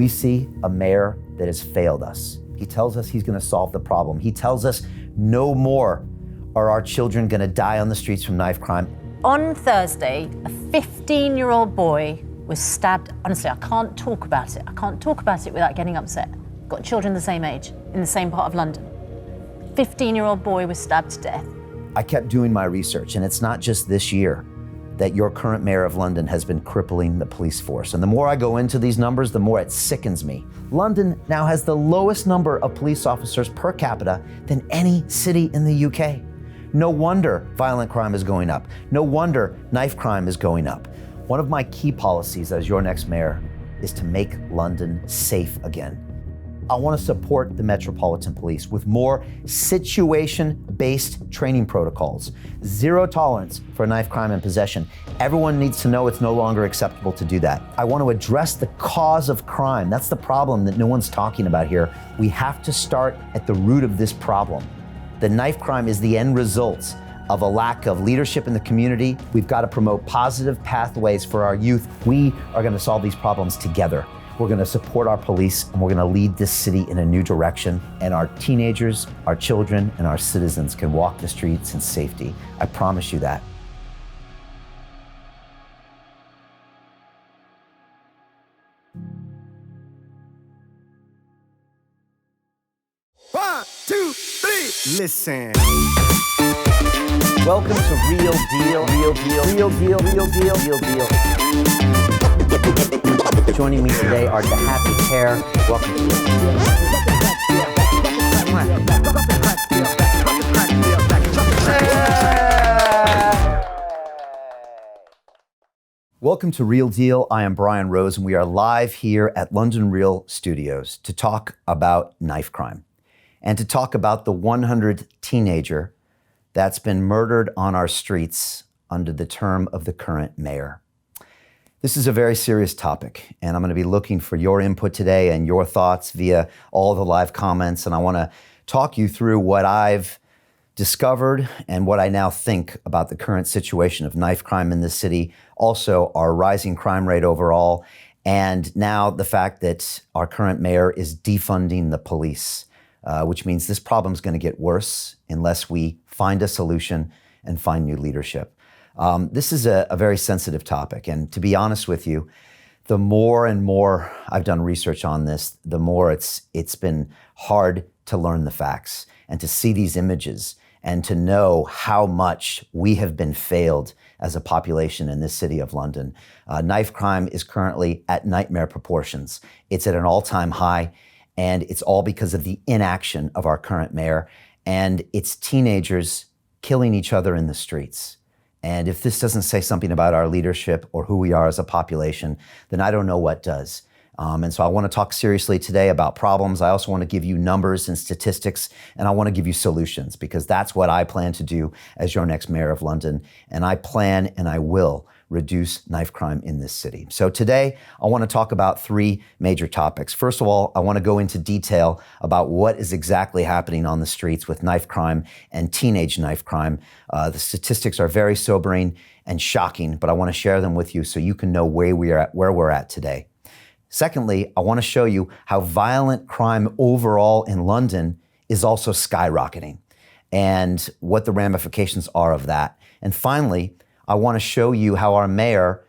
We see a mayor that has failed us. He tells us he's gonna solve the problem. He tells us no more are our children gonna die on the streets from knife crime. On Thursday, a 15-year-old boy was stabbed. Honestly, I can't talk about it. I can't talk about it without getting upset. Got children the same age, in the same part of London. 15-year-old boy was stabbed to death. I kept doing my research, and it's not just this year that your current mayor of London has been crippling the police force. And the more I go into these numbers, the more it sickens me. London now has the lowest number of police officers per capita than any city in the UK. No wonder violent crime is going up. No wonder knife crime is going up. One of my key policies as your next mayor is to make London safe again. I want to support the Metropolitan Police with more situation-based training protocols. Zero tolerance for knife crime and possession. Everyone needs to know it's no longer acceptable to do that. I want to address the cause of crime. That's the problem that no one's talking about here. We have to start at the root of this problem. The knife crime is the end result of a lack of leadership in the community. We've got to promote positive pathways for our youth. We are going to solve these problems together. We're going to support our police, and we're going to lead this city in a new direction. And our teenagers, our children, and our citizens can walk the streets in safety. I promise you that. One, two, three. Listen. Welcome to Real Deal, Real Deal, Real Deal, Real Deal, Real Deal. Joining me today are the happy pair. Welcome to Real Deal. Welcome to Real Deal. I am Brian Rose, and we are live here at London Real Studios to talk about knife crime and to talk about the 100th teenager that's been murdered on our streets under the term of the current mayor. This is a very serious topic, and I'm going to be looking for your input today and your thoughts via all the live comments, and I want to talk you through what I've discovered and what I now think about the current situation of knife crime in the city, also our rising crime rate overall, and now the fact that our current mayor is defunding the police, which means this problem is going to get worse unless we find a solution and find new leadership. This is a very sensitive topic, and to be honest with you, the more and more I've done research on this, the more it's been hard to learn the facts and to see these images and to know how much we have been failed as a population in this city of London. Knife crime is currently at nightmare proportions. It's at an all-time high, and it's all because of the inaction of our current mayor, and it's teenagers killing each other in the streets. And if this doesn't say something about our leadership or who we are as a population, then I don't know what does. And so I want to talk seriously today about problems. I also want to give you numbers and statistics, and I want to give you solutions, because that's what I plan to do as your next mayor of London. And I plan and I will reduce knife crime in this city. So today, I want to talk about three major topics. First of all, I want to go into detail about what is exactly happening on the streets with knife crime and teenage knife crime. The statistics are very sobering and shocking, but I want to share them with you so you can know where we're at today. Secondly, I want to show you how violent crime overall in London is also skyrocketing and what the ramifications are of that. And finally, I want to show you how our mayor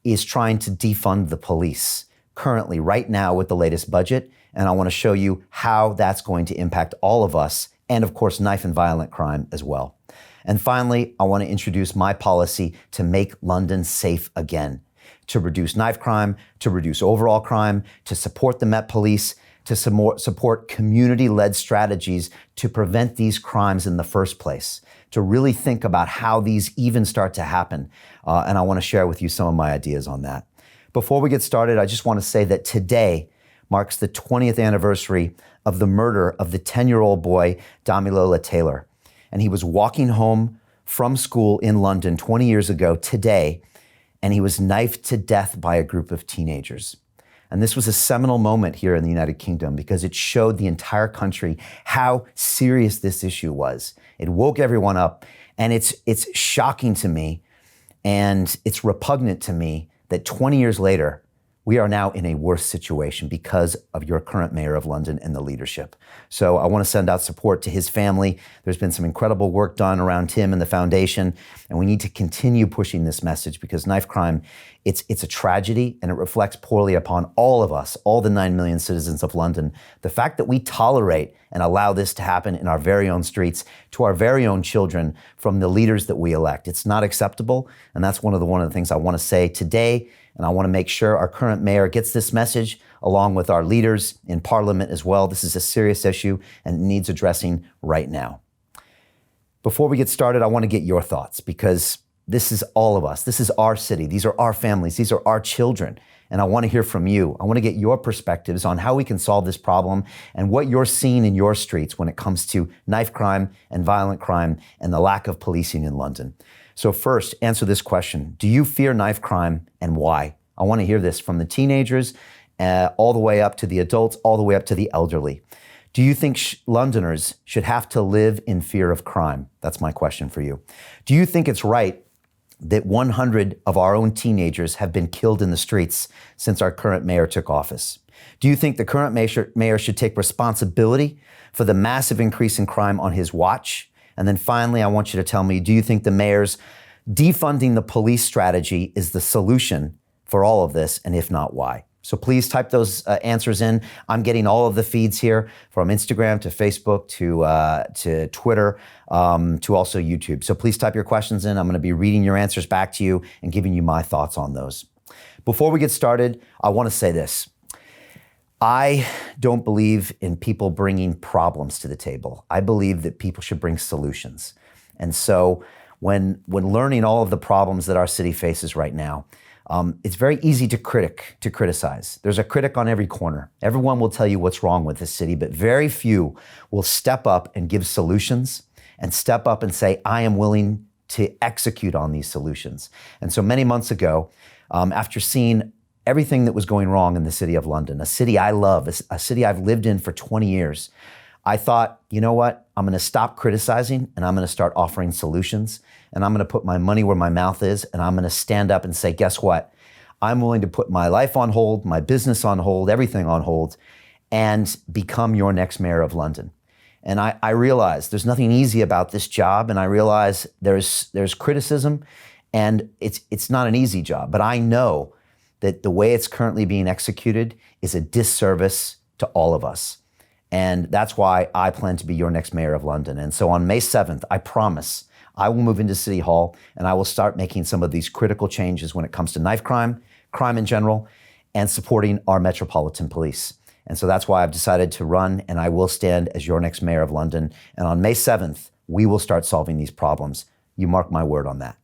is trying to defund the police currently, right now, with the latest budget. And I want to show you how that's going to impact all of us, and of course, knife and violent crime as well. And finally, I want to introduce my policy to make London safe again, to reduce knife crime, to reduce overall crime, to support the Met Police, to support community-led strategies to prevent these crimes in the first place, to really think about how these even start to happen. And I want to share with you some of my ideas on that. Before we get started, I just want to say that today marks the 20th anniversary of the murder of the 10-year-old boy, Damilola Taylor. And he was walking home from school in London 20 years ago today, and he was knifed to death by a group of teenagers. And this was a seminal moment here in the United Kingdom because it showed the entire country how serious this issue was. It woke everyone up, and it's shocking to me, and it's repugnant to me that 20 years later, we are now in a worse situation because of your current mayor of London and the leadership. So I want to send out support to his family. There's been some incredible work done around him and the foundation, and we need to continue pushing this message because knife crime, it's a tragedy and it reflects poorly upon all of us, all the 9 million citizens of London. The fact that we tolerate and allow this to happen in our very own streets to our very own children from the leaders that we elect, it's not acceptable. And that's one of the things I want to say today. And I want to make sure our current mayor gets this message along with our leaders in Parliament as well. This is a serious issue and it needs addressing right now. Before we get started, I want to get your thoughts because this is all of us. This is our city. These are our families. These are our children. And I want to hear from you. I want to get your perspectives on how we can solve this problem and what you're seeing in your streets when it comes to knife crime and violent crime and the lack of policing in London. So first, answer this question. Do you fear knife crime and why? I want to hear this from the teenagers all the way up to the adults, all the way up to the elderly. Do you think Londoners should have to live in fear of crime? That's my question for you. Do you think it's right that 100 of our own teenagers have been killed in the streets since our current mayor took office? Do you think the current mayor should take responsibility for the massive increase in crime on his watch? And then finally, I want you to tell me, do you think the mayor's defunding the police strategy is the solution for all of this? And if not, why? So please type those answers in. I'm getting all of the feeds here from Instagram to Facebook to Twitter to also YouTube. So please type your questions in. I'm going to be reading your answers back to you and giving you my thoughts on those. Before we get started, I want to say this. I don't believe in people bringing problems to the table. I believe that people should bring solutions. And so when learning all of the problems that our city faces right now, it's very easy to criticize. There's a critic on every corner. Everyone will tell you what's wrong with this city, but very few will step up and give solutions and step up and say, I am willing to execute on these solutions. And so many months ago, after seeing everything that was going wrong in the city of London, a city I love, a city I've lived in for 20 years, I thought, you know what? I'm going to stop criticizing and I'm going to start offering solutions. And I'm going to put my money where my mouth is. And I'm going to stand up and say, guess what? I'm willing to put my life on hold, my business on hold, everything on hold, and become your next mayor of London. And I realize there's nothing easy about this job. And I realize there's criticism and it's not an easy job. But I know that the way it's currently being executed is a disservice to all of us. And that's why I plan to be your next mayor of London. And so on May 7th, I promise I will move into City Hall and I will start making some of these critical changes when it comes to knife crime, crime in general, and supporting our Metropolitan Police. And so that's why I've decided to run and I will stand as your next mayor of London. And on May 7th, we will start solving these problems. You mark my word on that.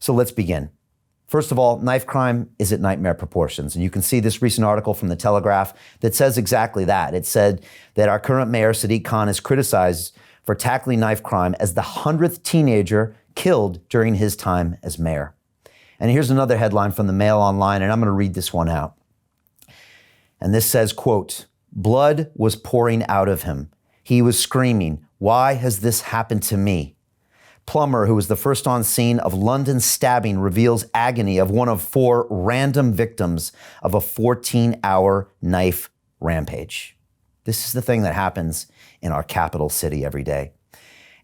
So let's begin. First of all, knife crime is at nightmare proportions. And you can see this recent article from The Telegraph that says exactly that. It said that our current mayor, Sadiq Khan, is criticized for tackling knife crime as the 100th teenager killed during his time as mayor. And here's another headline from the Mail Online, and I'm going to read this one out. And this says, quote, blood was pouring out of him. He was screaming, why has this happened to me? Plumber, who was the first on scene of London's stabbing, reveals agony of one of 4 random victims of a 14-hour knife rampage. This is the thing that happens in our capital city every day.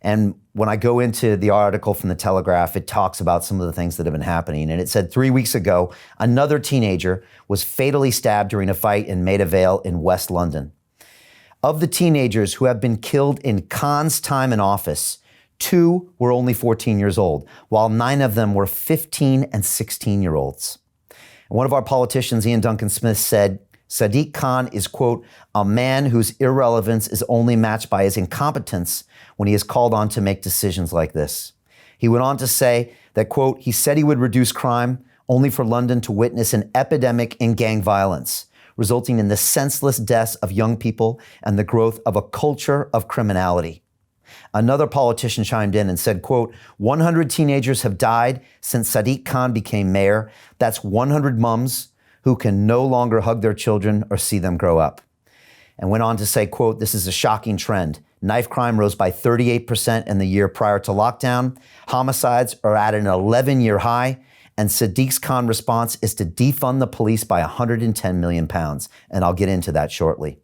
And when I go into the article from The Telegraph, it talks about some of the things that have been happening. And it said 3 weeks ago, another teenager was fatally stabbed during a fight in Maida Vale in West London. Of the teenagers who have been killed in Khan's time in office, 2 were only 14 years old, while 9 of them were 15 and 16-year-olds. And one of our politicians, Ian Duncan Smith, said, Sadiq Khan is, quote, a man whose irrelevance is only matched by his incompetence when he is called on to make decisions like this. He went on to say that, quote, he said he would reduce crime only for London to witness an epidemic in gang violence, resulting in the senseless deaths of young people and the growth of a culture of criminality. Another politician chimed in and said, quote, 100 teenagers have died since Sadiq Khan became mayor. That's 100 mums who can no longer hug their children or see them grow up. And went on to say, quote, this is a shocking trend. Knife crime rose by 38% in the year prior to lockdown. Homicides are at an 11-year high, And Sadiq Khan's response is to defund the police by 110 million pounds. And I'll get into that shortly.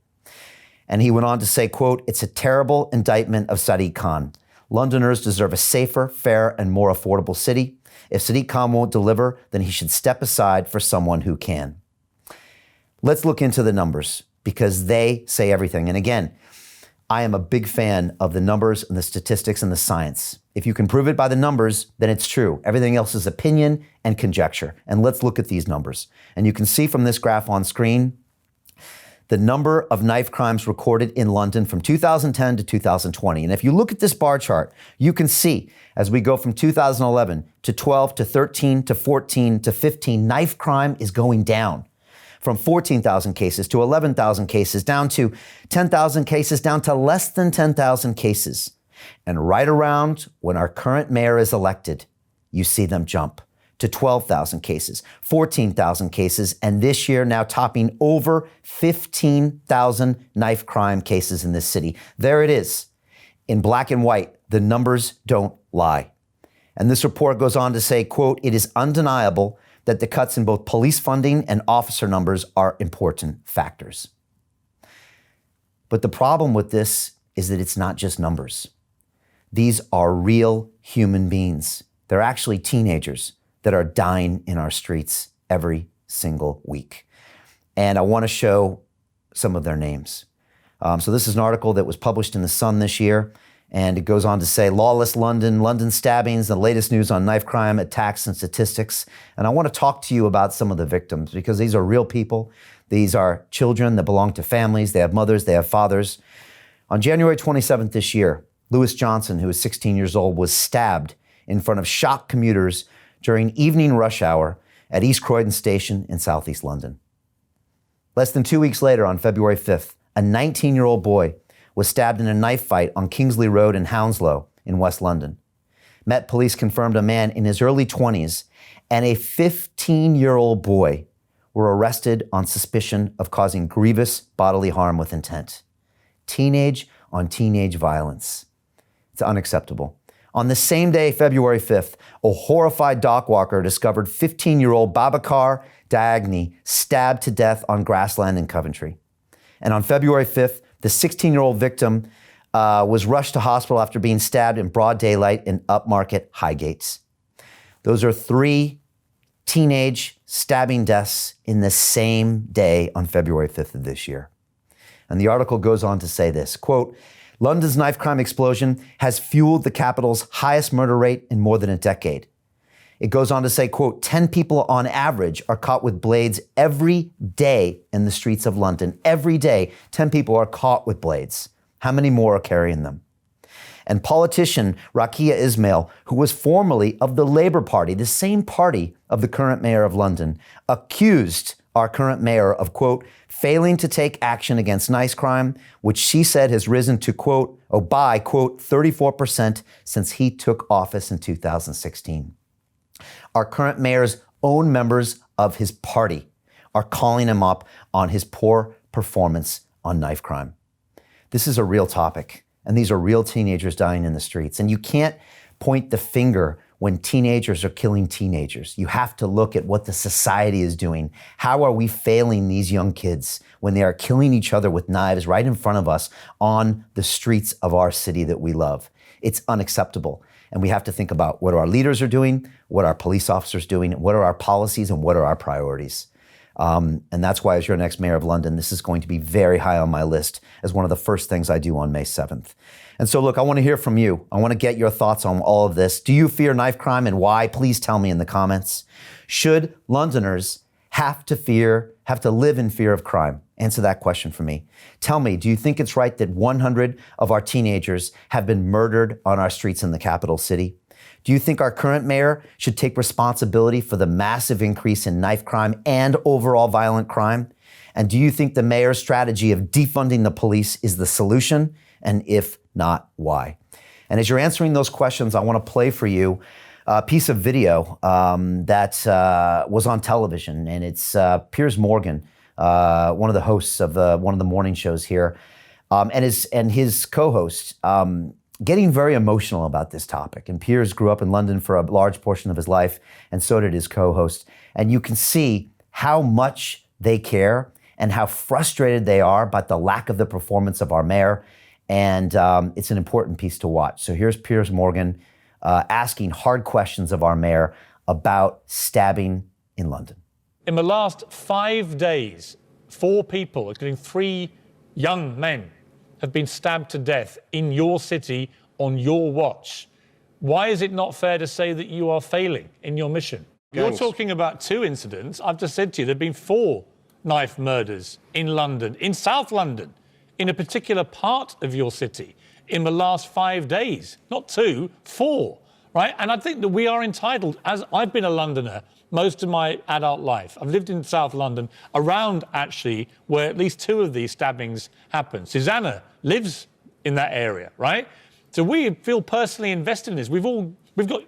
And he went on to say, quote, "It's a terrible indictment of Sadiq Khan. Londoners deserve a safer, fair, and more affordable city. If Sadiq Khan won't deliver, then he should step aside for someone who can." Let's look into the numbers because they say everything. And again, I am a big fan of the numbers and the statistics and the science. If you can prove it by the numbers, then it's true. Everything else is opinion and conjecture. And let's look at these numbers. And you can see from this graph on screen, the number of knife crimes recorded in London from 2010 to 2020. And if you look at this bar chart, you can see as we go from 2011 to 12 to 13 to 14 to 15, knife crime is going down. From 14,000 cases to 11,000 cases, down to 10,000 cases, down to less than 10,000 cases. And right around when our current mayor is elected, you see them jump to 12,000 cases, 14,000 cases, and this year now topping over 15,000 knife crime cases in this city. There it is. In black and white, the numbers don't lie. And this report goes on to say, quote, "It is undeniable that the cuts in both police funding and officer numbers are important factors." But the problem with this is that it's not just numbers. These are real human beings. They're actually teenagers that are dying in our streets every single week. And I want to show some of their names. So this is an article that was published in The Sun this year. And it goes on to say, lawless London, London stabbings, the latest news on knife crime, attacks, and statistics. And I want to talk to you about some of the victims because these are real people. These are children that belong to families. They have mothers, they have fathers. On January 27th this year, Lewis Johnson, who was 16 years old, was stabbed in front of shocked commuters during evening rush hour at East Croydon Station in southeast London. Less than 2 weeks later, on February 5th, a 19-year-old boy was stabbed in a knife fight on Kingsley Road in Hounslow in West London. Met Police confirmed a man in his early 20s and a 15-year-old boy were arrested on suspicion of causing grievous bodily harm with intent. Teenage on teenage violence. It's unacceptable. On the same day, February 5th, a horrified dock walker discovered 15-year-old Babakar Diagni stabbed to death on grassland in Coventry. And on February 5th, the 16-year-old victim was rushed to hospital after being stabbed in broad daylight in upmarket Highgates. Those are 3 teenage stabbing deaths in the same day on February 5th of this year. And the article goes on to say this, quote, "London's knife crime explosion has fueled the capital's highest murder rate in more than a decade." It goes on to say, quote, 10 people on average are caught with blades every day in the streets of London. Every day, 10 people are caught with blades. How many more are carrying them? And politician Rakia Ismail, who was formerly of the Labour Party, the same party of the current mayor of London, accused our current mayor of, quote, failing to take action against knife crime, which she said has risen to, quote, by, quote, 34% since he took office in 2016. Our current mayor's own members of his party are calling him up on his poor performance on knife crime. This is a real topic, and these are real teenagers dying in the streets. And you can't point the finger when teenagers are killing teenagers. You have to look at what the society is doing. How are we failing these young kids when they are killing each other with knives right in front of us on the streets of our city that we love? It's unacceptable. And we have to think about what our leaders are doing, what our police officers are doing, what are our policies, and what are our priorities. And that's why, as your next mayor of London, this is going to be very high on my list as one of the first things I do on May 7th. And so, look, I want to hear from you. I want to get your thoughts on all of this. Do you fear knife crime and why? Please tell me in the comments. Should Londoners have to live in fear of crime? Answer that question for me. Tell me, do you think it's right that 100 of our teenagers have been murdered on our streets in the capital city? Do you think our current mayor should take responsibility for the massive increase in knife crime and overall violent crime? And do you think the mayor's strategy of defunding the police is the solution? And if not, why? And as you're answering those questions, I want to play for you a piece of video that was on television. And it's Piers Morgan, one of the hosts of one of the morning shows here, and his co-host getting very emotional about this topic. And Piers grew up in London for a large portion of his life, and so did his co-host. And you can see how much they care and how frustrated they are about the lack of the performance of our mayor. And it's an important piece to watch. So here's Piers Morgan asking hard questions of our mayor about stabbing in London. In the last 5 days, 4 people, including 3 young men, have been stabbed to death in your city on your watch. Why is it not fair to say that you are failing in your mission? You're talking about 2 incidents. I've just said to you, there have been 4 knife murders in London, in South London, in a particular part of your city in the last 5 days. Not 2, 4, right? And I think that we are entitled, as I've been a Londoner most of my adult life. I've lived in South London, around actually where at least 2 of these stabbings happened. Susanna lives in that area, right? So we feel personally invested in this. We've got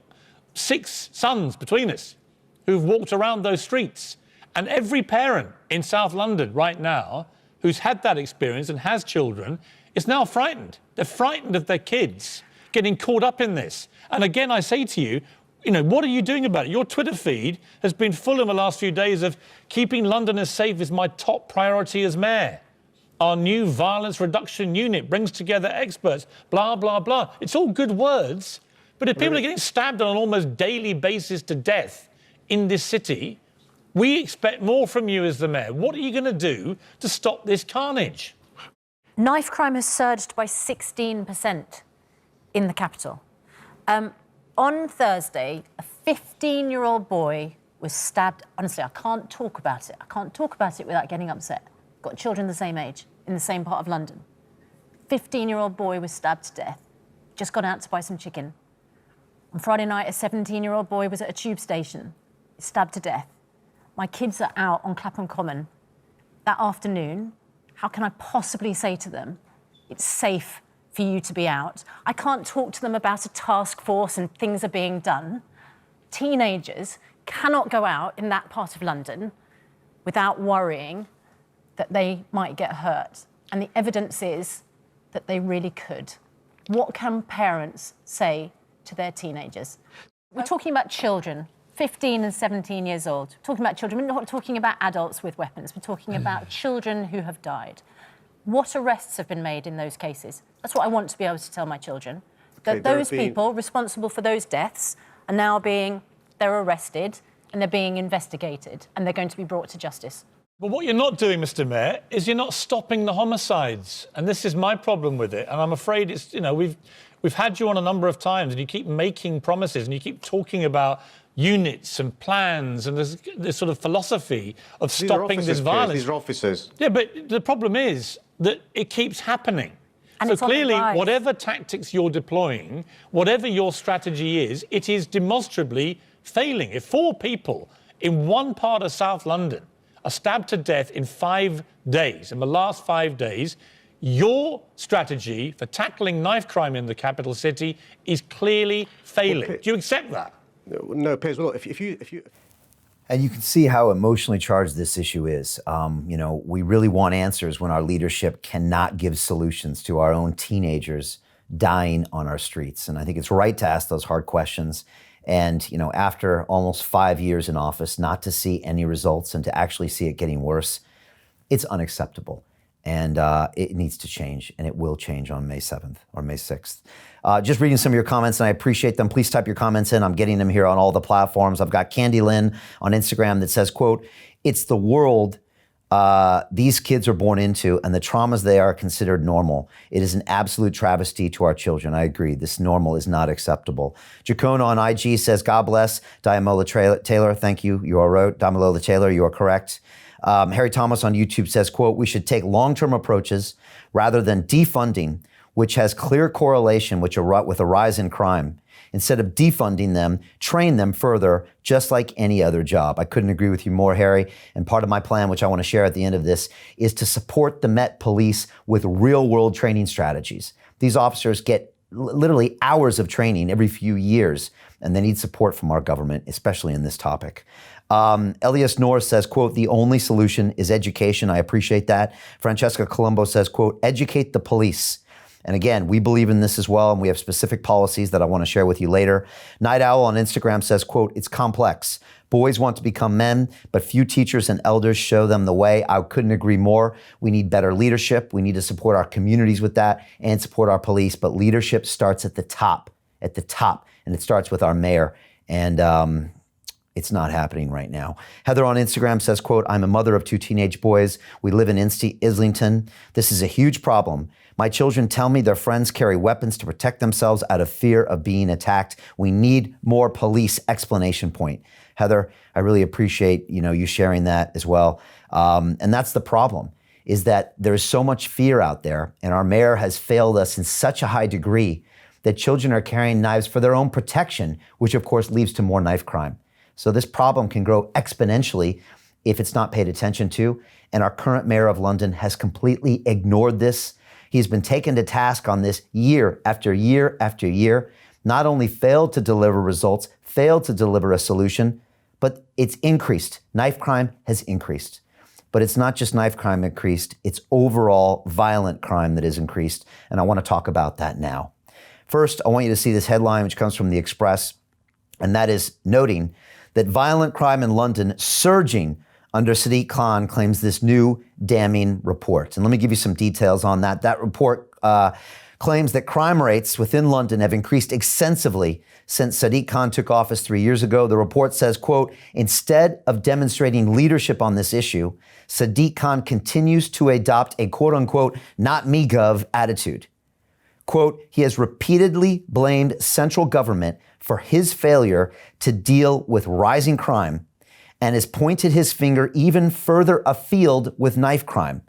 6 sons between us who've walked around those streets. And every parent in South London right now who's had that experience and has children is now frightened. They're frightened of their kids getting caught up in this. And again, I say to you, what are you doing about it? Your Twitter feed has been full in the last few days of keeping Londoners safe is my top priority as mayor. Our new violence reduction unit brings together experts, blah, blah, blah. It's all good words, but if people are getting stabbed on an almost daily basis to death in this city, we expect more from you as the mayor. What are you going to do to stop this carnage? Knife crime has surged by 16% in the capital. On Thursday, a 15-year-old boy was stabbed. Honestly, I can't talk about it. I can't talk about it without getting upset. Got children the same age, in the same part of London. 15-year-old boy was stabbed to death. Just gone out to buy some chicken. On Friday night, a 17-year-old boy was at a tube station, stabbed to death. My kids are out on Clapham Common that afternoon. How can I possibly say to them, it's safe for you to be out? I can't talk to them about a task force and things are being done. Teenagers cannot go out in that part of London without worrying that they might get hurt. And the evidence is that they really could. What can parents say to their teenagers? We're talking about children, 15 and 17 years old. We're talking about children. We're not talking about adults with weapons. We're talking about children who have died. What arrests have been made in those cases? That's what I want to be able to tell my children. That those people responsible for those deaths are now they're arrested and they're being investigated and they're going to be brought to justice. But what you're not doing, Mr. Mayor, is you're not stopping the homicides. And this is my problem with it. And I'm afraid it's, we've had you on a number of times and you keep making promises and you keep talking about units and plans and this sort of philosophy of stopping this violence. These are officers. Yeah, but the problem is that it keeps happening. And so clearly, whatever tactics you're deploying, whatever your strategy is, it is demonstrably failing. If 4 people in one part of South London are stabbed to death in 5 days, in the last 5 days, your strategy for tackling knife crime in the capital city is clearly failing. Do you accept that? No, Piers, well, if you... And you can see how emotionally charged this issue is. We really want answers when our leadership cannot give solutions to our own teenagers dying on our streets. And I think it's right to ask those hard questions. And, after almost 5 years in office, not to see any results and to actually see it getting worse, it's unacceptable. And it needs to change, and it will change on May 7th or May 6th. Just reading some of your comments, and I appreciate them. Please type your comments in. I'm getting them here on all the platforms. I've got Candy Lynn on Instagram that says, quote, "It's the world these kids are born into and the traumas they are considered normal. It is an absolute travesty to our children." I agree. This normal is not acceptable. Jacona on IG says, "God bless Diamola Taylor." Thank you. You are right. Diamola Taylor, you are correct. Harry Thomas on YouTube says, quote, "We should take long-term approaches rather than defunding, which has clear correlation with a rise in crime. Instead of defunding them, train them further, just like any other job." I couldn't agree with you more, Harry. And part of my plan, which I want to share at the end of this, is to support the Met Police with real-world training strategies. These officers get literally hours of training every few years, and they need support from our government, especially in this topic. Elias Norris says, quote, "The only solution is education." I appreciate that. Francesca Colombo says, quote, "Educate the police." And again, we believe in this as well, and we have specific policies that I want to share with you later. Night Owl on Instagram says, quote, "It's complex. Boys want to become men, but few teachers and elders show them the way." I couldn't agree more. We need better leadership. We need to support our communities with that and support our police. But leadership starts at the top, and it starts with our mayor. And it's not happening right now. Heather on Instagram says, quote, "I'm a mother of 2 teenage boys. We live in Islington. This is a huge problem. My children tell me their friends carry weapons to protect themselves out of fear of being attacked. We need more police!" Explanation point. Heather, I really appreciate you sharing that as well. And that's the problem, is that there's so much fear out there, and our mayor has failed us in such a high degree that children are carrying knives for their own protection, which of course leads to more knife crime. So this problem can grow exponentially if it's not paid attention to. And our current mayor of London has completely ignored this. He's been taken to task on this year after year after year, not only failed to deliver results, failed to deliver a solution, but it's increased. Knife crime has increased. But it's not just knife crime increased, it's overall violent crime that has increased. And I want to talk about that now. First, I want you to see this headline, which comes from The Express, and that is noting that violent crime in London surging under Sadiq Khan, claims this new damning report. And let me give you some details on that. That report claims that crime rates within London have increased extensively since Sadiq Khan took office 3 years ago. The report says, quote, "Instead of demonstrating leadership on this issue, Sadiq Khan continues to adopt a quote unquote, not me gov attitude. Quote, he has repeatedly blamed central government for his failure to deal with rising crime and has pointed his finger even further afield with knife crime.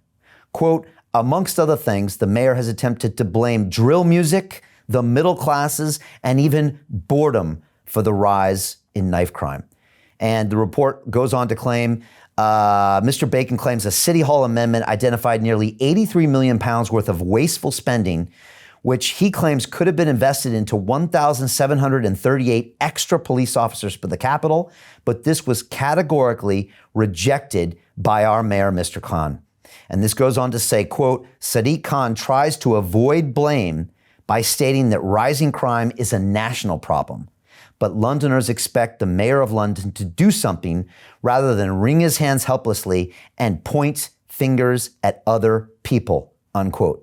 Quote, amongst other things, the mayor has attempted to blame drill music, the middle classes, and even boredom for the rise in knife crime." And the report goes on to claim, Mr. Bacon claims a City Hall amendment identified nearly £83 million worth of wasteful spending, which he claims could have been invested into 1,738 extra police officers for the capital, but this was categorically rejected by our mayor, Mr. Khan. And this goes on to say, quote, "Sadiq Khan tries to avoid blame by stating that rising crime is a national problem. But Londoners expect the mayor of London to do something rather than wring his hands helplessly and point fingers at other people," unquote.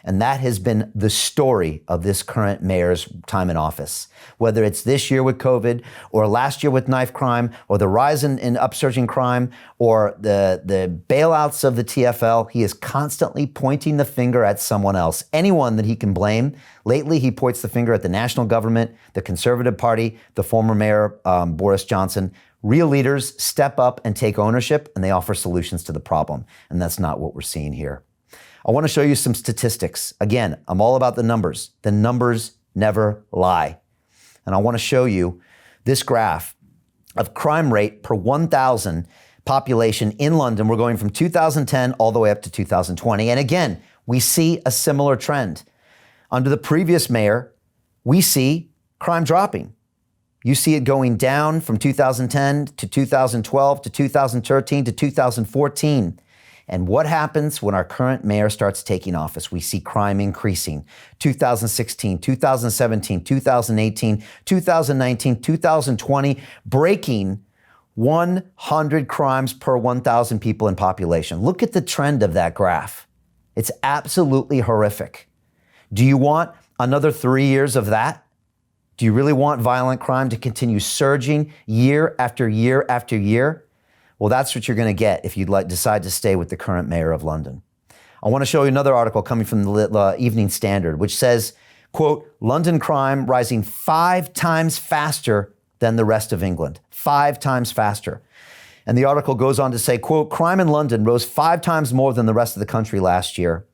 And that has been the story of this current mayor's time in office. Whether it's this year with COVID, or last year with knife crime, or the rise in upsurging crime, or the bailouts of the TfL, he is constantly pointing the finger at someone else, anyone that he can blame. Lately, he points the finger at the national government, the Conservative Party, the former mayor, Boris Johnson. Real leaders step up and take ownership, and they offer solutions to the problem. And that's not what we're seeing here. I want to show you some statistics. Again, I'm all about the numbers. The numbers never lie. And I want to show you this graph of crime rate per 1,000 population in London. We're going from 2010 all the way up to 2020. And again, we see a similar trend. Under the previous mayor, we see crime dropping. You see it going down from 2010 to 2012 to 2013 to 2014. And what happens when our current mayor starts taking office? We see crime increasing. 2016, 2017, 2018, 2019, 2020, breaking 100 crimes per 1,000 people in population. Look at the trend of that graph. It's absolutely horrific. Do you want another 3 years of that? Do you really want violent crime to continue surging year after year after year? Well, that's what you're going to get if you decide to stay with the current mayor of London. I want to show you another article coming from the Evening Standard, which says, quote, "London crime rising 5 times faster than the rest of England. 5 times faster." And the article goes on to say, quote, "Crime in London rose 5 times more than the rest of the country last year."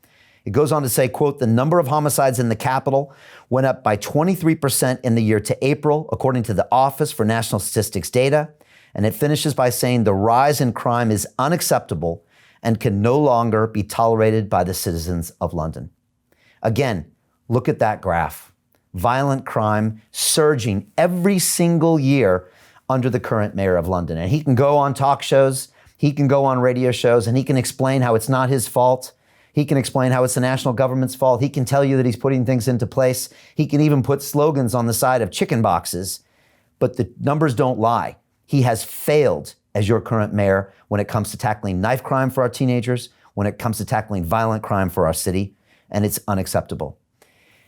It goes on to say, quote, "The number of homicides in the capital went up by 23% in the year to April, according to the Office for National Statistics data." And it finishes by saying the rise in crime is unacceptable and can no longer be tolerated by the citizens of London. Again, look at that graph. Violent crime surging every single year under the current mayor of London. And he can go on talk shows, he can go on radio shows, and he can explain how it's not his fault. He can explain how it's the national government's fault. He can tell you that he's putting things into place. He can even put slogans on the side of chicken boxes, but the numbers don't lie. He has failed as your current mayor when it comes to tackling knife crime for our teenagers, when it comes to tackling violent crime for our city, and it's unacceptable.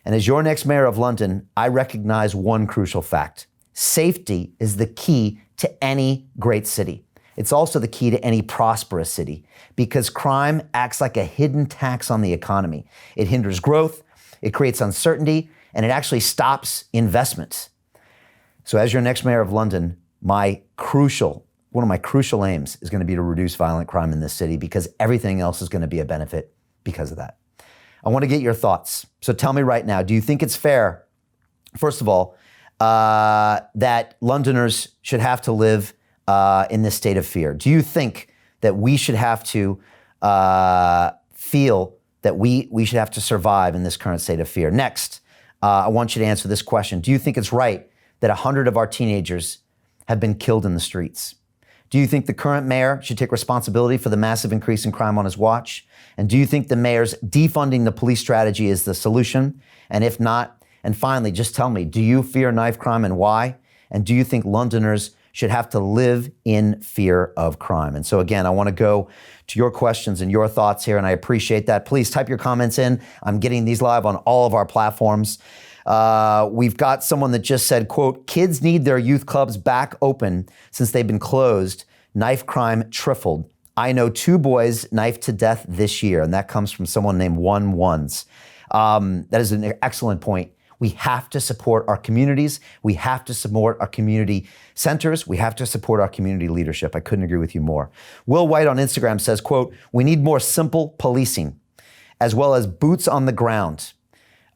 And as your next mayor of London, I recognize one crucial fact. Safety is the key to any great city. It's also the key to any prosperous city because crime acts like a hidden tax on the economy. It hinders growth, it creates uncertainty, and it actually stops investment. So as your next mayor of London, one of my crucial aims is going to be to reduce violent crime in this city because everything else is going to be a benefit because of that. I want to get your thoughts. So tell me right now, do you think it's fair, first of all, that Londoners should have to live in this state of fear? Do you think that we should have to feel that we should have to survive in this current state of fear? Next, I want you to answer this question. Do you think it's right that 100 of our teenagers have been killed in the streets? Do you think the current mayor should take responsibility for the massive increase in crime on his watch? And do you think the mayor's defunding the police strategy is the solution? And if not, and finally, just tell me, do you fear knife crime and why? And do you think Londoners should have to live in fear of crime? And so again, I want to go to your questions and your thoughts here, and I appreciate that. Please type your comments in. I'm getting these live on all of our platforms. We've got someone that just said, quote, kids need their youth clubs back open since they've been closed. Knife crime tripled. I know 2 boys knifed to death this year, and that comes from someone named One Ones. That is an excellent point. We have to support our communities. We have to support our community centers. We have to support our community leadership. I couldn't agree with you more. Will White on Instagram says, quote, we need more simple policing as well as boots on the ground.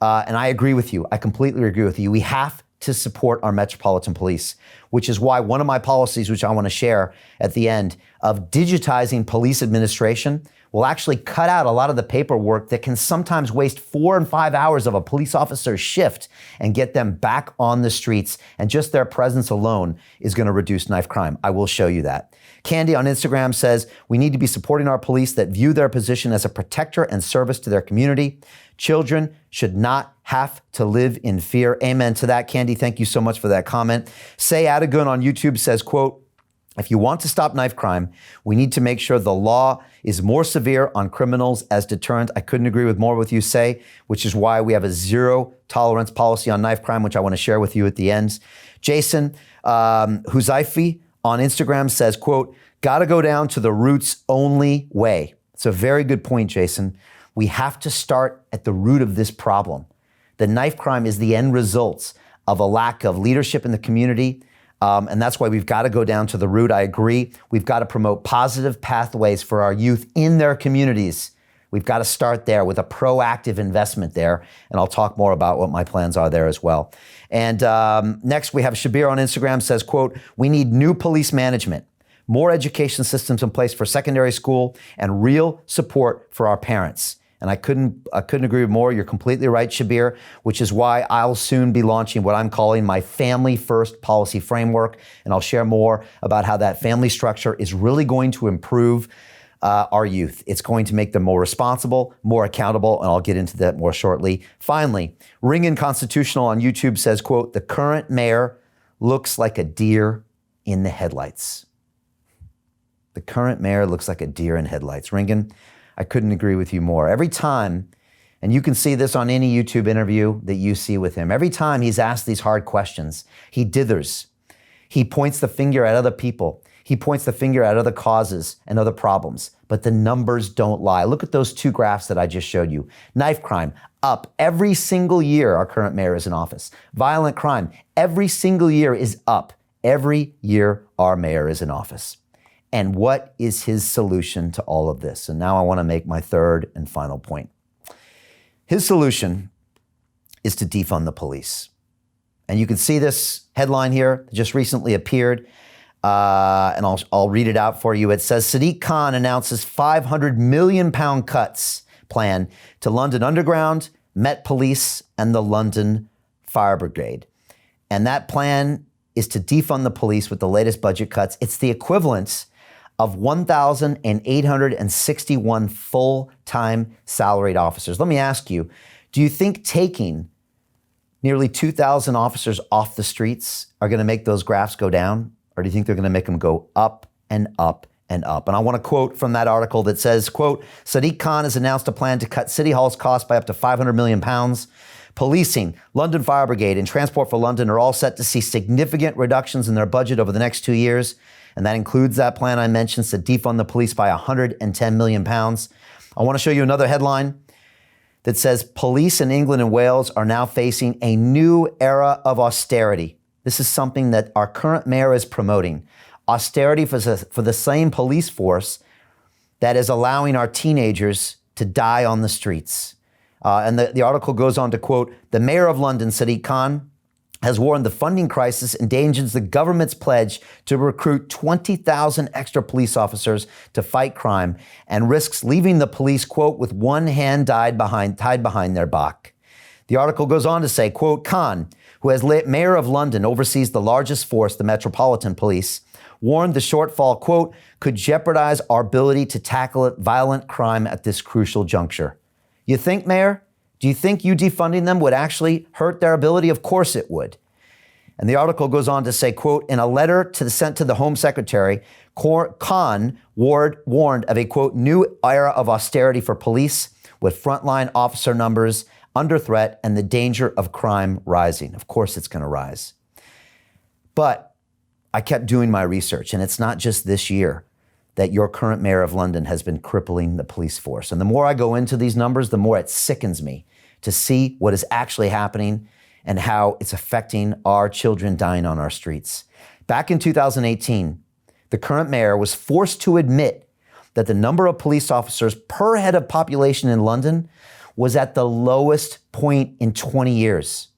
And I agree with you. I completely agree with you. We have to support our Metropolitan Police, which is why one of my policies, which I want to share at the end, of digitizing police administration will actually cut out a lot of the paperwork that can sometimes waste 4 and 5 hours of a police officer's shift and get them back on the streets. And just their presence alone is going to reduce knife crime. I will show you that. Candy on Instagram says, we need to be supporting our police that view their position as a protector and service to their community. Children should not have to live in fear. Amen to that, Candy. Thank you so much for that comment. Say Adagun on YouTube says, quote, if you want to stop knife crime, we need to make sure the law is more severe on criminals as deterrent. I couldn't agree with more with you, Say, which is why we have a 0 tolerance policy on knife crime, which I want to share with you at the end. Jason Huzaifi on Instagram says, quote, gotta go down to the roots only way. It's a very good point, Jason. We have to start at the root of this problem. The knife crime is the end result of a lack of leadership in the community. And that's why we've got to go down to the root. I agree. We've got to promote positive pathways for our youth in their communities. We've got to start there with a proactive investment there. And I'll talk more about what my plans are there as well. And next we have Shabir on Instagram says, quote, we need new police management, more education systems in place for secondary school, and real support for our parents. And I couldn't agree more. You're completely right, Shabir, which is why I'll soon be launching what I'm calling my Family First Policy Framework. And I'll share more about how that family structure is really going to improve our youth. It's going to make them more responsible, more accountable, and I'll get into that more shortly. Finally, Ring Constitutional on YouTube says, quote, the current mayor looks like a deer in the headlights. The current mayor looks like a deer in headlights. Ringen, I couldn't agree with you more. Every time, and you can see this on any YouTube interview that you see with him, every time he's asked these hard questions, he dithers. He points the finger at other people. He points the finger at other causes and other problems, but the numbers don't lie. Look at those 2 graphs that I just showed you. Knife crime, up every single year our current mayor is in office. Violent crime, every single year is up. Every year our mayor is in office. And what is his solution to all of this? And now I want to make my third and final point. His solution is to defund the police. And you can see this headline here that just recently appeared, and I'll read it out for you. It says, Sadiq Khan announces £500 million cuts plan to London Underground, Met Police, and the London Fire Brigade. And that plan is to defund the police with the latest budget cuts. It's the equivalent of 1,861 full-time salaried officers. Let me ask you, do you think taking nearly 2,000 officers off the streets are going to make those graphs go down? Or do you think they're going to make them go up and up and up? And I want to quote from that article that says, quote, Sadiq Khan has announced a plan to cut City Hall's costs by up to £500 million. Policing, London Fire Brigade, and Transport for London are all set to see significant reductions in their budget over the next 2 years. And that includes that plan I mentioned to defund the police by £110 million. I want to show you another headline that says police in England and Wales are now facing a new era of austerity. This is something that our current mayor is promoting. Austerity for the same police force that is allowing our teenagers to die on the streets. And the article goes on to quote, the mayor of London, Sadiq Khan, has warned the funding crisis endangers the government's pledge to recruit 20,000 extra police officers to fight crime and risks leaving the police, quote, with one hand tied behind their back. The article goes on to say, quote, Khan, who as mayor of London oversees the largest force, the Metropolitan Police, warned the shortfall, quote, could jeopardize our ability to tackle violent crime at this crucial juncture. You think, Mayor? Do you think you defunding them would actually hurt their ability? Of course it would. And the article goes on to say, quote, in a letter sent to the Home Secretary, Khan warned of a, quote, new era of austerity for police with frontline officer numbers under threat and the danger of crime rising. Of course it's going to rise. But I kept doing my research, and it's not just this year that your current mayor of London has been crippling the police force. And the more I go into these numbers, the more it sickens me to see what is actually happening and how it's affecting our children dying on our streets. Back in 2018, the current mayor was forced to admit that the number of police officers per head of population in London was at the lowest point in 20 years,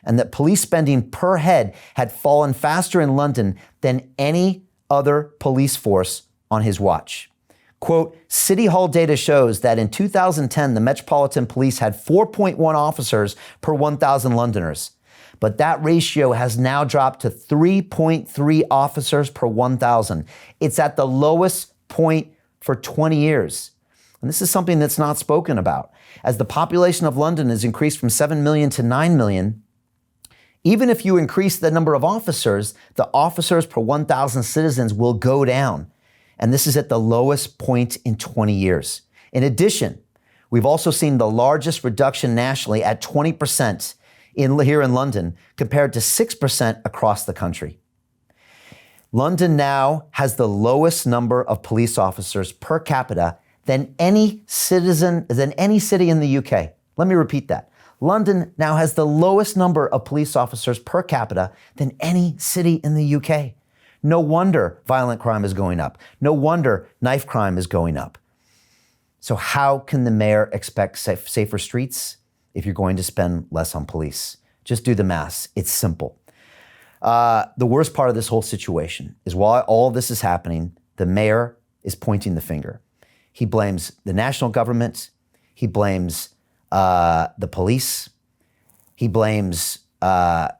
and that police spending per head had fallen faster in London than any other police force on his watch. Quote, City Hall data shows that in 2010, the Metropolitan Police had 4.1 officers per 1,000 Londoners. But that ratio has now dropped to 3.3 officers per 1,000. It's at the lowest point for 20 years. And this is something that's not spoken about. As the population of London has increased from 7 million to 9 million, even if you increase the number of officers, the officers per 1,000 citizens will go down. And this is at the lowest point in 20 years. In addition, we've also seen the largest reduction nationally at 20% here in London compared to 6% across the country. London now has the lowest number of police officers per capita than any city in the UK. Let me repeat that. London now has the lowest number of police officers per capita than any city in the UK. No wonder violent crime is going up. No wonder knife crime is going up. So how can the mayor expect safer streets if you're going to spend less on police? Just do the math. It's simple. The worst part of this whole situation is while all this is happening, the mayor is pointing the finger. He blames the national government. He blames the police. He blames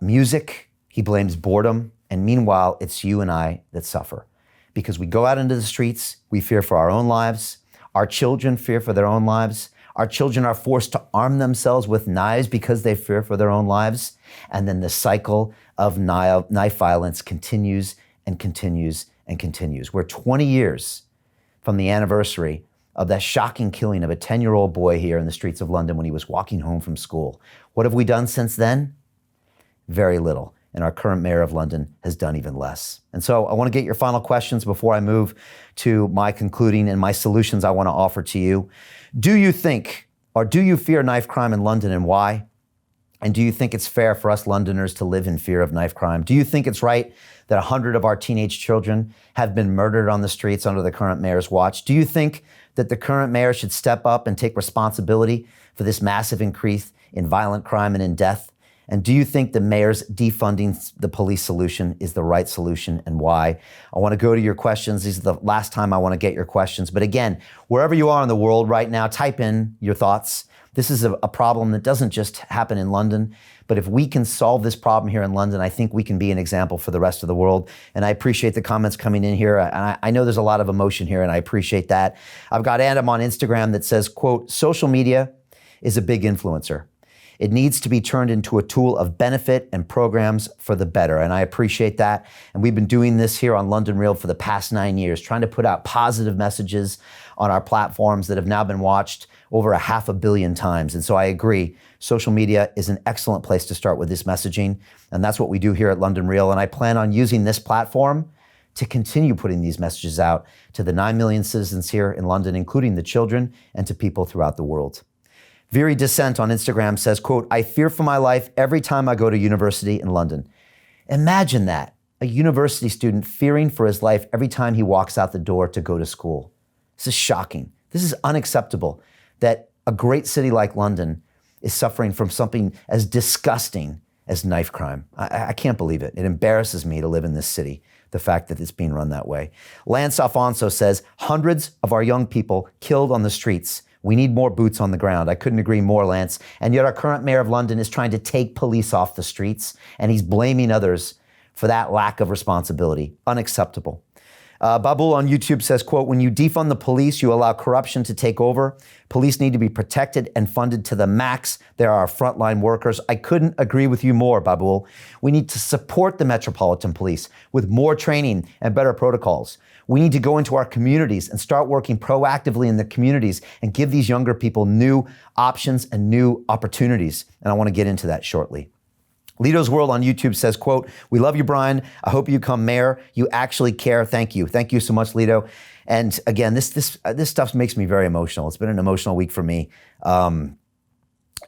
music. He blames boredom. And meanwhile, it's you and I that suffer because we go out into the streets, we fear for our own lives. Our children fear for their own lives. Our children are forced to arm themselves with knives because they fear for their own lives. And then the cycle of knife violence continues and continues and continues. We're 20 years from the anniversary of that shocking killing of a 10-year-old boy here in the streets of London when he was walking home from school. What have we done since then? Very little. And our current mayor of London has done even less. And so I want to get your final questions before I move to my concluding and my solutions I want to offer to you. Do you think, or do you fear knife crime in London, and why? And do you think it's fair for us Londoners to live in fear of knife crime? Do you think it's right that 100 of our teenage children have been murdered on the streets under the current mayor's watch? Do you think that the current mayor should step up and take responsibility for this massive increase in violent crime and in death? And do you think the mayor's defunding the police solution is the right solution, and why? I want to go to your questions. These are the last time I want to get your questions. But again, wherever you are in the world right now, type in your thoughts. This is a problem that doesn't just happen in London, but if we can solve this problem here in London, I think we can be an example for the rest of the world. And I appreciate the comments coming in here. And I know there's a lot of emotion here, and I appreciate that. I've got Adam on Instagram that says, quote, social media is a big influencer. It needs to be turned into a tool of benefit and programs for the better. And I appreciate that. And we've been doing this here on London Real for the past 9 years, trying to put out positive messages on our platforms that have now been watched over 500 million times. And so I agree, social media is an excellent place to start with this messaging. And that's what we do here at London Real. And I plan on using this platform to continue putting these messages out to the 9 million citizens here in London, including the children, and to people throughout the world. Very Dissent on Instagram says, quote, I fear for my life every time I go to university in London. Imagine that, a university student fearing for his life every time he walks out the door to go to school. This is shocking. This is unacceptable that a great city like London is suffering from something as disgusting as knife crime. I can't believe it. It embarrasses me to live in this city, the fact that it's being run that way. Lance Alfonso says, hundreds of our young people killed on the streets. We need more boots on the ground. I couldn't agree more, Lance. And yet our current mayor of London is trying to take police off the streets, and he's blaming others for that lack of responsibility. Unacceptable. Babul on YouTube says, quote, when you defund the police, you allow corruption to take over. Police need to be protected and funded to the max. They're our frontline workers. I couldn't agree with you more, Babul. We need to support the Metropolitan Police with more training and better protocols. We need to go into our communities and start working proactively in the communities and give these younger people new options and new opportunities. And I want to get into that shortly. Lito's World on YouTube says, quote, we love you, Brian. I hope you become mayor. You actually care. Thank you. Thank you so much, Lito. And again, this stuff makes me very emotional. It's been an emotional week for me.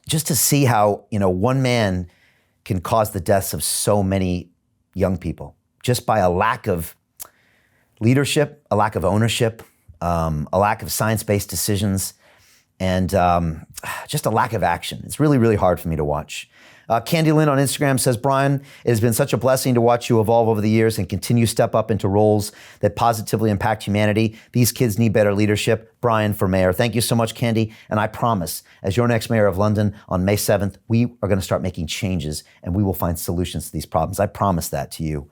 Just to see how, one man can cause the deaths of so many young people just by a lack of leadership, a lack of ownership, a lack of science-based decisions, and just a lack of action. It's really, really hard for me to watch. Candy Lynn on Instagram says, Brian, it has been such a blessing to watch you evolve over the years and continue step up into roles that positively impact humanity. These kids need better leadership. Brian for mayor. Thank you so much, Candy. And I promise, as your next mayor of London on May 7th, we are going to start making changes and we will find solutions to these problems. I promise that to you.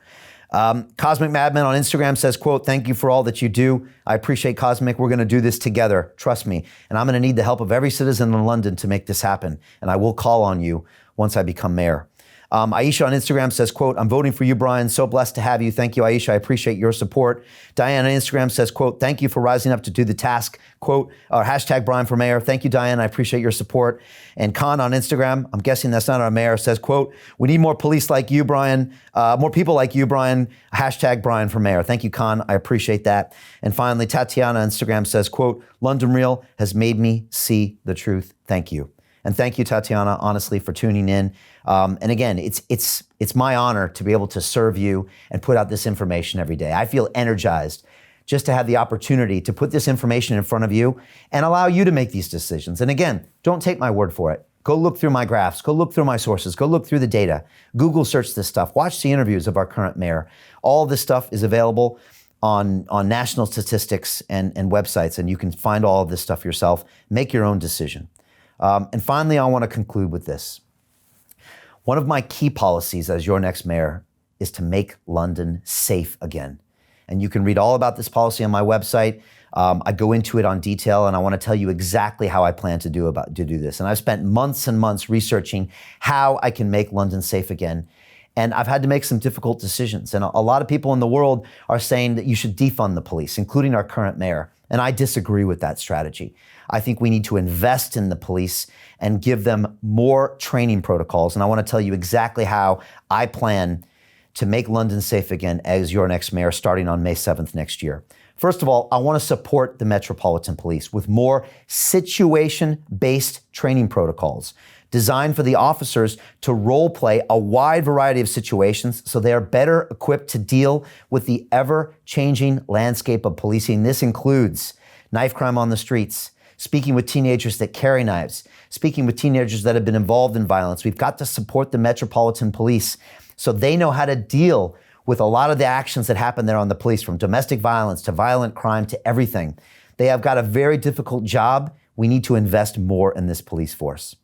Cosmic Madman on Instagram says, quote, thank you for all that you do. I appreciate Cosmic. We're going to do this together. Trust me. And I'm going to need the help of every citizen in London to make this happen. And I will call on you once I become mayor. Aisha on Instagram says, quote, I'm voting for you, Brian. So blessed to have you. Thank you, Aisha. I appreciate your support. Diane on Instagram says, quote, thank you for rising up to do the task. Quote, or hashtag Brian for mayor. Thank you, Diane. I appreciate your support. And Khan on Instagram, I'm guessing that's not our mayor, says, quote, we need more police like you, Brian. More people like you, Brian. Hashtag Brian for mayor. Thank you, Khan. I appreciate that. And finally, Tatiana on Instagram says, quote, London Real has made me see the truth. Thank you. And thank you, Tatiana, honestly, for tuning in. And again, it's my honor to be able to serve you and put out this information every day. I feel energized just to have the opportunity to put this information in front of you and allow you to make these decisions. And again, don't take my word for it. Go look through my graphs. Go look through my sources. Go look through the data. Google search this stuff. Watch the interviews of our current mayor. All this stuff is available on national statistics and websites, and you can find all of this stuff yourself. Make your own decision. And finally, I want to conclude with this. One of my key policies as your next mayor is to make London safe again. And you can read all about this policy on my website. I go into it on detail, and I want to tell you exactly how I plan to do this. And I've spent months and months researching how I can make London safe again. And I've had to make some difficult decisions. And a lot of people in the world are saying that you should defund the police, including our current mayor. And I disagree with that strategy. I think we need to invest in the police and give them more training protocols. And I want to tell you exactly how I plan to make London safe again as your next mayor starting on May 7th next year. First of all, I want to support the Metropolitan Police with more situation-based training protocols designed for the officers to role play a wide variety of situations so they are better equipped to deal with the ever-changing landscape of policing. This includes knife crime on the streets, speaking with teenagers that carry knives, speaking with teenagers that have been involved in violence. We've got to support the Metropolitan Police so they know how to deal with a lot of the actions that happen there on the police, from domestic violence to violent crime to everything. They have got a very difficult job. We need to invest more in this police force.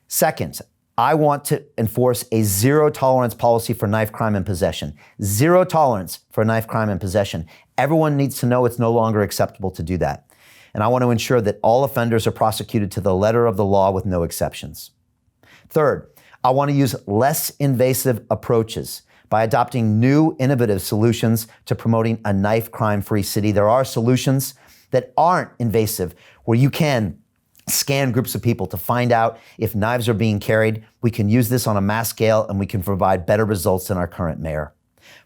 Second, I want to enforce a zero tolerance policy for knife crime and possession. Zero tolerance for knife crime and possession. Everyone needs to know it's no longer acceptable to do that. And I want to ensure that all offenders are prosecuted to the letter of the law with no exceptions. Third, I want to use less invasive approaches by adopting new innovative solutions to promoting a knife crime-free city. There are solutions that aren't invasive, where you can scan groups of people to find out if knives are being carried. We can use this on a mass scale, and we can provide better results than our current mayor.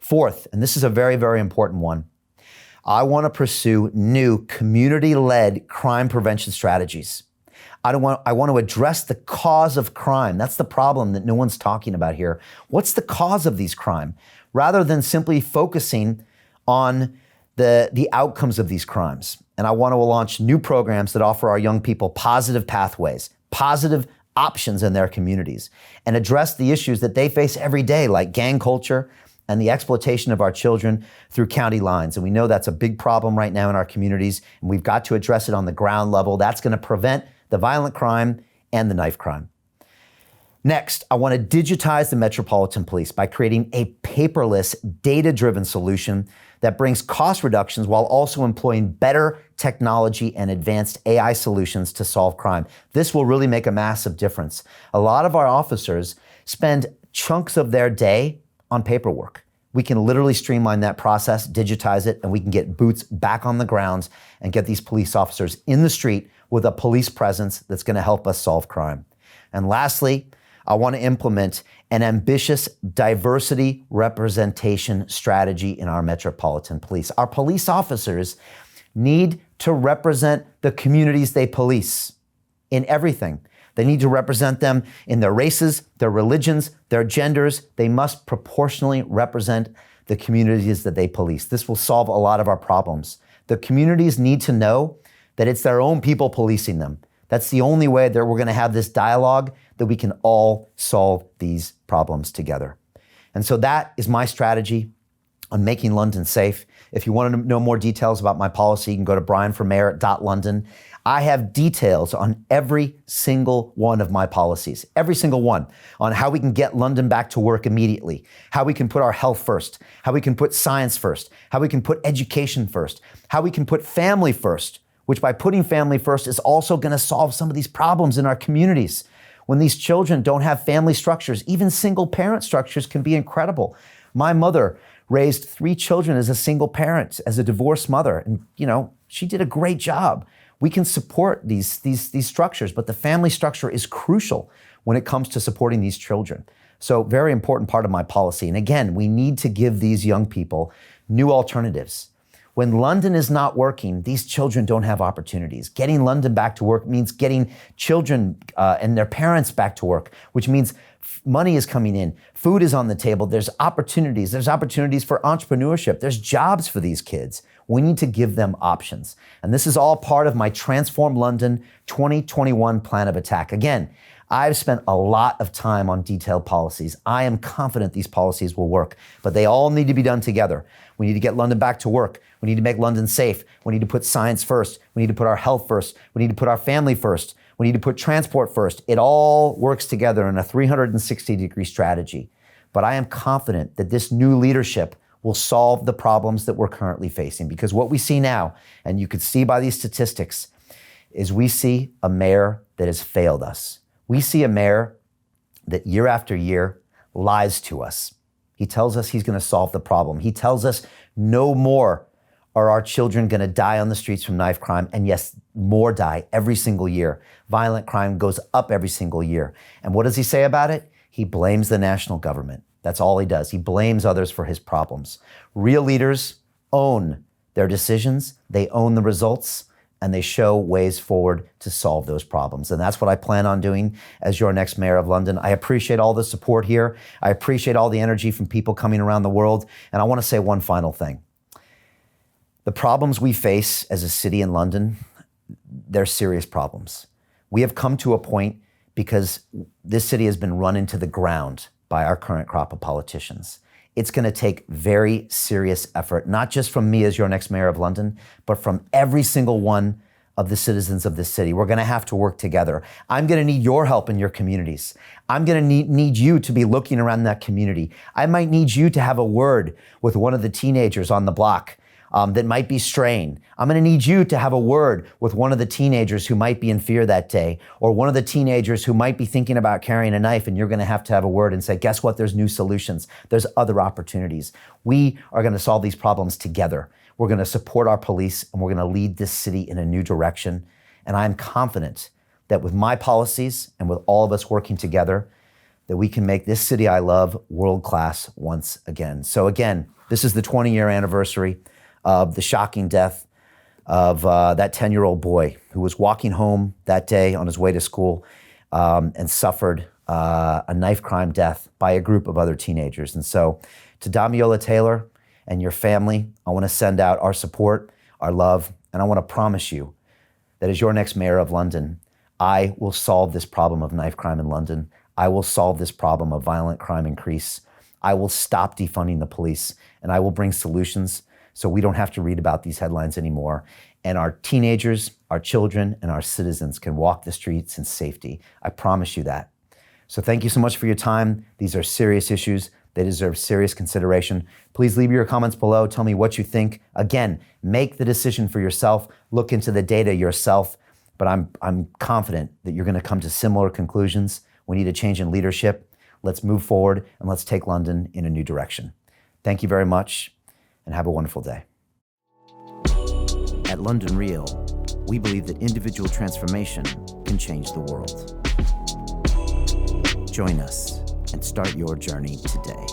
Fourth, and this is a very, very important one, I want to pursue new community-led crime prevention strategies. I want to address the cause of crime. That's the problem that no one's talking about here. What's the cause of these crime? Rather than simply focusing on the outcomes of these crimes. And I want to launch new programs that offer our young people positive pathways, positive options in their communities, and address the issues that they face every day, like gang culture and the exploitation of our children through county lines. And we know that's a big problem right now in our communities, and we've got to address it on the ground level. That's going to prevent the violent crime and the knife crime. Next, I want to digitize the Metropolitan Police by creating a paperless, data-driven solution that brings cost reductions while also employing better technology and advanced AI solutions to solve crime. This will really make a massive difference. A lot of our officers spend chunks of their day on paperwork. We can literally streamline that process, digitize it, and we can get boots back on the ground and get these police officers in the street with a police presence that's going to help us solve crime. And lastly, I want to implement an ambitious diversity representation strategy in our Metropolitan Police. Our police officers need to represent the communities they police in everything. They need to represent them in their races, their religions, their genders. They must proportionally represent the communities that they police. This will solve a lot of our problems. The communities need to know that it's their own people policing them. That's the only way that we're going to have this dialogue, that we can all solve these problems together. And so that is my strategy on making London safe. If you want to know more details about my policy, you can go to brianformayor.london. I have details on every single one of my policies, every single one, on how we can get London back to work immediately, how we can put our health first, how we can put science first, how we can put education first, how we can put family first, which by putting family first is also going to solve some of these problems in our communities. When these children don't have family structures, even single parent structures can be incredible. My mother raised 3 children as a single parent, as a divorced mother. And, she did a great job. We can support these structures, but the family structure is crucial when it comes to supporting these children. So very important part of my policy. And again, we need to give these young people new alternatives. When London is not working, these children don't have opportunities. Getting London back to work means getting children and their parents back to work, which means money is coming in, food is on the table, there's opportunities for entrepreneurship, there's jobs for these kids. We need to give them options. And this is all part of my Transform London 2021 plan of attack. Again, I've spent a lot of time on detailed policies. I am confident these policies will work, but they all need to be done together. We need to get London back to work. We need to make London safe. We need to put science first. We need to put our health first. We need to put our family first. We need to put transport first. It all works together in a 360-degree strategy. But I am confident that this new leadership will solve the problems that we're currently facing, because what we see now, and you could see by these statistics, is we see a mayor that has failed us. We see a mayor that year after year lies to us. He tells us he's going to solve the problem. He tells us no more are our children going to die on the streets from knife crime. And yes, more die every single year. Violent crime goes up every single year. And what does he say about it? He blames the national government. That's all he does. He blames others for his problems. Real leaders own their decisions. They own the results, and they show ways forward to solve those problems. And that's what I plan on doing as your next mayor of London. I appreciate all the support here. I appreciate all the energy from people coming around the world. And I want to say one final thing. The problems we face as a city in London, there's serious problems. We have come to a point because this city has been run into the ground by our current crop of politicians. It's going to take very serious effort, not just from me as your next mayor of London, but from every single one of the citizens of this city. We're going to have to work together. I'm going to need your help in your communities. I'm going to need you to be looking around that community. I might need you to have a word with one of the teenagers on the block that might be straying. I'm going to need you to have a word with one of the teenagers who might be in fear that day, or one of the teenagers who might be thinking about carrying a knife, and you're going to have a word and say, guess what? There's new solutions. There's other opportunities. We are going to solve these problems together. We're going to support our police, and we're going to lead this city in a new direction. And I'm confident that with my policies and with all of us working together, that we can make this city I love world-class once again. So again, this is the 20-year anniversary of the shocking death of that 10-year-old boy who was walking home that day on his way to school and suffered a knife crime death by a group of other teenagers. And so to Damiola Taylor and your family, I want to send out our support, our love, and I want to promise you that as your next mayor of London, I will solve this problem of knife crime in London. I will solve this problem of violent crime increase. I will stop defunding the police, and I will bring solutions so we don't have to read about these headlines anymore. And our teenagers, our children, and our citizens can walk the streets in safety. I promise you that. So thank you so much for your time. These are serious issues. They deserve serious consideration. Please leave your comments below. Tell me what you think. Again, make the decision for yourself. Look into the data yourself. But I'm confident that you're going to come to similar conclusions. We need a change in leadership. Let's move forward and let's take London in a new direction. Thank you very much, and have a wonderful day. At London Real, we believe that individual transformation can change the world. Join us and start your journey today.